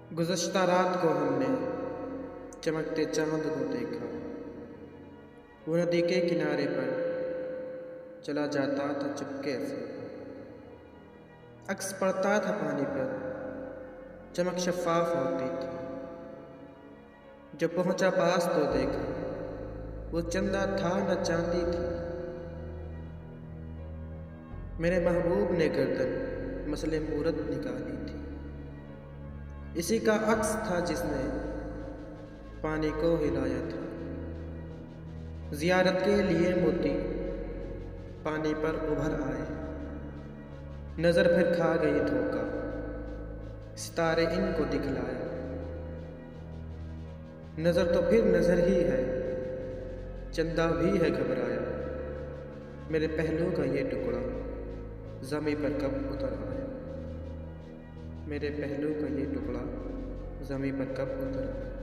गुज़श्ता रात को हमने चमकते चांद को देखा। वो नदी के किनारे पर चला जाता था चुपके से। अक्स पड़ता था पानी पर, चमक शफ़ाफ होती थी। जब पहुंचा पास तो देखा वो चंदा था न चांदी थी। मेरे महबूब ने गर्दन मसले मूरत निकाली थी। इसी का अक्स था जिसने पानी को हिलाया था। ज़ियारत के लिए मोती पानी पर उभर आए, नज़र फिर खा गई धोखा, सितारे इनको दिखलाए। नज़र तो फिर नज़र ही है, चंदा भी है घबराया। मेरे पहलू का ये टुकड़ा ज़मीं पर कब उतर आया। मेरे पहलू का ये टुकड़ा ज़मीं पर कब उतर आया।